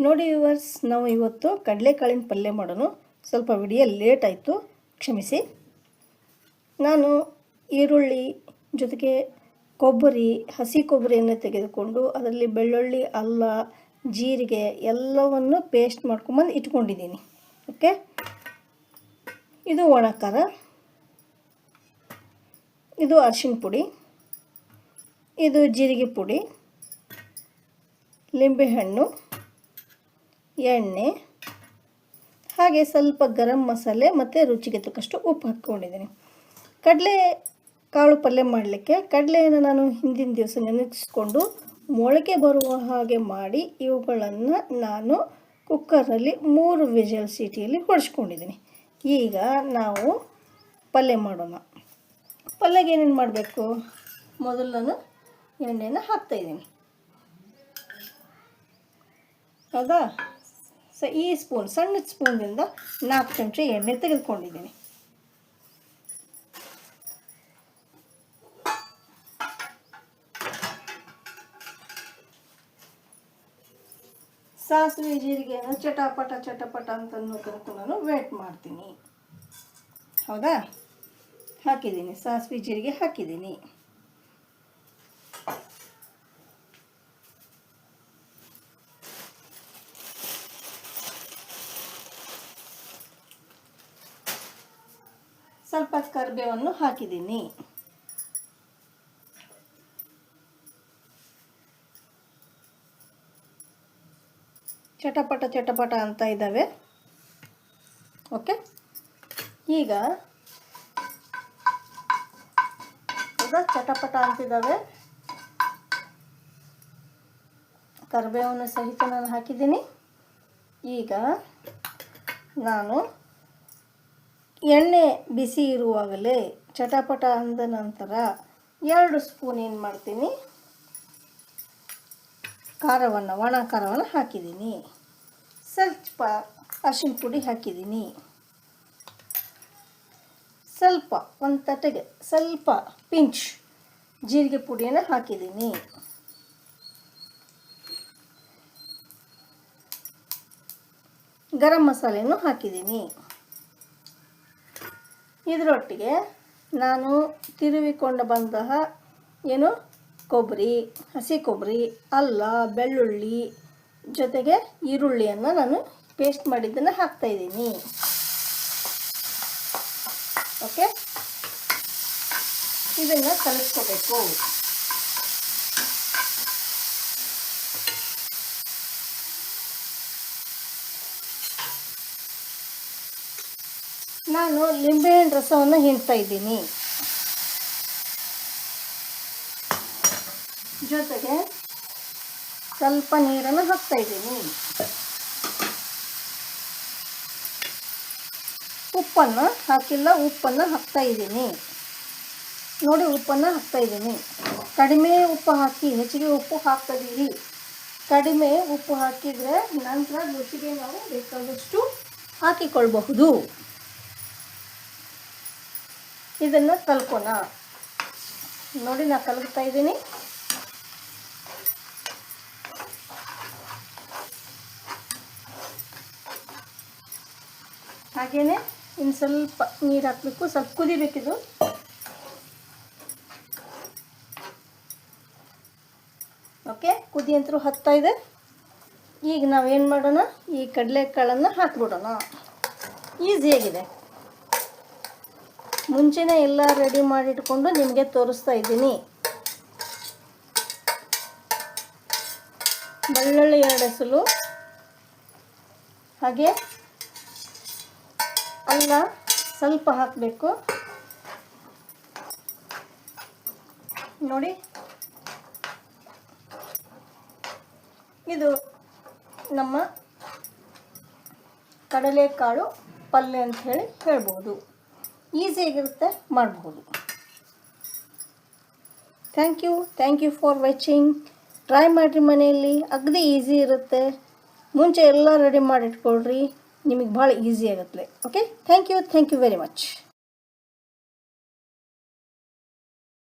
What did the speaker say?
ನೋಡಿ ವ್ಯೂವರ್ಸ್, ನಾವು ಇವತ್ತು ಕಡಲೆಕಾಳಿನ ಪಲ್ಯ ಮಾಡೋಣ. ಸ್ವಲ್ಪ ವಿಡಿಯೋ ಲೇಟ್ ಆಯಿತು, ಕ್ಷಮಿಸಿ. ನಾನು ಈರುಳ್ಳಿ ಜೊತೆಗೆ ಕೊಬ್ಬರಿ, ಹಸಿ ಕೊಬ್ಬರಿಯನ್ನು ತೆಗೆದುಕೊಂಡು ಅದರಲ್ಲಿ ಬೆಳ್ಳುಳ್ಳಿ, ಅಲ್ಲ, ಜೀರಿಗೆ ಎಲ್ಲವನ್ನು ಪೇಸ್ಟ್ ಮಾಡ್ಕೊಂಬಂದು ಇಟ್ಕೊಂಡಿದ್ದೀನಿ. ಓಕೆ, ಇದು ಒಣ ಖಾರ, ಇದು ಅರಿಶಿಣ ಪುಡಿ, ಇದು ಜೀರಿಗೆ ಪುಡಿ, ಲಿಂಬೆಹಣ್ಣು, ಎಣ್ಣೆ, ಹಾಗೆ ಸ್ವಲ್ಪ ಗರಂ ಮಸಾಲೆ ಮತ್ತು ರುಚಿಗೆ ತಕ್ಕಷ್ಟು ಉಪ್ಪು ಹಾಕ್ಕೊಂಡಿದ್ದೀನಿ. ಕಡಲೆ ಕಾಳು ಪಲ್ಯ ಮಾಡಲಿಕ್ಕೆ ಕಡಲೆಯನ್ನು ನಾನು ಹಿಂದಿನ ದಿವಸ ನೆನೆಸಿಕೊಂಡು ಮೊಳಕೆ ಬರುವ ಹಾಗೆ ಮಾಡಿ ಇವುಗಳನ್ನು ನಾನು ಕುಕ್ಕರಲ್ಲಿ 3 ವಿಷಲ್ ಸೀಟಿಯಲ್ಲಿ ಹೊಡೆಸ್ಕೊಂಡಿದ್ದೀನಿ. ಈಗ ನಾವು ಪಲ್ಯ ಮಾಡೋಣ. ಪಲ್ಯಗೆ ಏನೇನು ಮಾಡಬೇಕು? ಮೊದಲು ನಾನು ಎಣ್ಣೆನ ಹಾಕ್ತಾಯಿದ್ದೀನಿ. ಹೌದಾ? ಈ ಸ್ಪೂನ್, ಸಣ್ಣ ಸ್ಪೂನಿಂದ 4 ಚಮಚ ಎಣ್ಣೆ ತೆಗೆದುಕೊಂಡಿದ್ದೀನಿ. ಸಾಸಿವೆ ಜೀರಿಗೆಯನ್ನು ಚಟಪಟ ಅಂತ ತನಕ ನಾನು ವೇಟ್ ಮಾಡ್ತೀನಿ. ಹೌದಾ? ಹಾಕಿದ್ದೀನಿ, ಸಾಸಿವೆ ಜೀರಿಗೆ ಹಾಕಿದ್ದೀನಿ. ಸ್ವಲ್ಪ ಕರಿಬೇವನ್ನು ಹಾಕಿದ್ದೀನಿ. ಚಟಪಟ ಅಂತ ಇದ್ದಾವೆ. ಓಕೆ, ಈಗ ಚಟಪಟ ಅಂತಿದ್ದಾವೆ. ಕರಿಬೇವನ್ನು ಸಹಿತ ನಾನು ಹಾಕಿದ್ದೀನಿ. ಈಗ ನಾನು ಎಣ್ಣೆ ಬಿಸಿ ಇರುವಾಗಲೇ ಚಟಪಟ ಅಂದ ನಂತರ 2 ಸ್ಪೂನ್ ಏನು ಮಾಡ್ತೀನಿ, ಖಾರವನ್ನು, ಒಣ ಖಾರವನ್ನು ಹಾಕಿದ್ದೀನಿ. ಸ್ವಲ್ಪ ಅರಿಶಿಣ ಪುಡಿ ಹಾಕಿದ್ದೀನಿ. ಸ್ವಲ್ಪ, ಒಂದು ತಟ್ಟೆಗೆ ಸ್ವಲ್ಪ ಪಿಂಚ್ ಜೀರಿಗೆ ಪುಡಿಯನ್ನು ಹಾಕಿದ್ದೀನಿ. ಗರಂ ಮಸಾಲೆಯನ್ನು ಹಾಕಿದ್ದೀನಿ. ಇದರೊಟ್ಟಿಗೆ ನಾನು ತಿರುವಿಕೊಂಡು ಬಂತಹ ಕೊಬ್ಬರಿ, ಹಸಿ ಕೊಬ್ಬರಿ, ಅಲ್ಲ, ಬೆಳ್ಳುಳ್ಳಿ ಜೊತೆಗೆ ಈರುಳ್ಳಿಯನ್ನು ನಾನು ಪೇಸ್ಟ್ ಮಾಡಿದ್ದನ್ನು ಹಾಕ್ತಾಯಿದ್ದೀನಿ. ಓಕೆ, ಇದನ್ನು ಕಲಿಸ್ಕೋಬೇಕು. ನಾನು ಲಿಂಬೆಹಣ್ಣು ರಸವನ್ನು ಹಿಂಡ್ತಾ ಇದ್ದೀನಿ. ಜೊತೆಗೆ ಸ್ವಲ್ಪ ನೀರನ್ನು ಹಾಕ್ತಾ ಇದ್ದೀನಿ. ಉಪ್ಪನ್ನು ಹಾಕಿಲ್ಲ, ಉಪ್ಪನ್ನು ಹಾಕ್ತಾ ಇದ್ದೀನಿ. ನೋಡಿ, ಉಪ್ಪನ್ನು ಹಾಕ್ತಾ ಇದ್ದೀನಿ. ಕಡಿಮೆ ಉಪ್ಪು ಹಾಕಿ, ಹೆಚ್ಚಿಗೆ ಉಪ್ಪು ಹಾಕ್ತಿದ್ದೀರಿ. ಕಡಿಮೆ ಉಪ್ಪು ಹಾಕಿದರೆ ನಂತರ ರುಚಿಗೆ ನಾವು ಬೇಕಾದಷ್ಟು ಹಾಕಿಕೊಳ್ಬಹುದು. ಇದನ್ನು ಕಲ್ಕೋಣ. ನೋಡಿ, ನಾನು ಕಲಕ್ತಾ ಇದ್ದೀನಿ. ಹಾಗೆಯೇ ಇನ್ನು ಸ್ವಲ್ಪ ನೀರು ಹಾಕಬೇಕು, ಸ್ವಲ್ಪ ಕುದಿಬೇಕಿದು. ಓಕೆ, ಕುದಿ ಅಂತೂ ಹತ್ತಾ ಇದೆ. ಈಗ ನಾವೇನು ಮಾಡೋಣ, ಈ ಕಡಲೆಕಾಳನ್ನು ಹಾಕ್ಬಿಡೋಣ. ಈಸಿಯಾಗಿದೆ. ಮುಂಚೆನೇ ಎಲ್ಲ ರೆಡಿ ಮಾಡಿಟ್ಕೊಂಡು ನಿಮಗೆ ತೋರಿಸ್ತಾ ಇದ್ದೀನಿ. ಬೆಳ್ಳುಳ್ಳಿ 2 ಎಸಳು, ಹಾಗೆ ಅಲ್ಲ ಸ್ವಲ್ಪ ಹಾಕಬೇಕು. ನೋಡಿ, ಇದು ನಮ್ಮ ಕಡಲೆಕಾಳು ಪಲ್ಯ ಅಂತ ಹೇಳ್ಬೋದು. ಈಸಿಯಾಗಿರುತ್ತೆ, ಮಾಡಬಹುದು. Thank you for watching. Try ಮಾಡಿರಿ, ಮನೆಯಲ್ಲಿ ಅಗದಿ ಈಸಿ ಇರುತ್ತೆ. ಮುಂಚೆ ಎಲ್ಲ ರೆಡಿ ಮಾಡಿಟ್ಕೊಳ್ರಿ, ನಿಮಗೆ ಭಾಳ ಈಸಿ ಆಗುತ್ತೆ. Okay, thank you very much.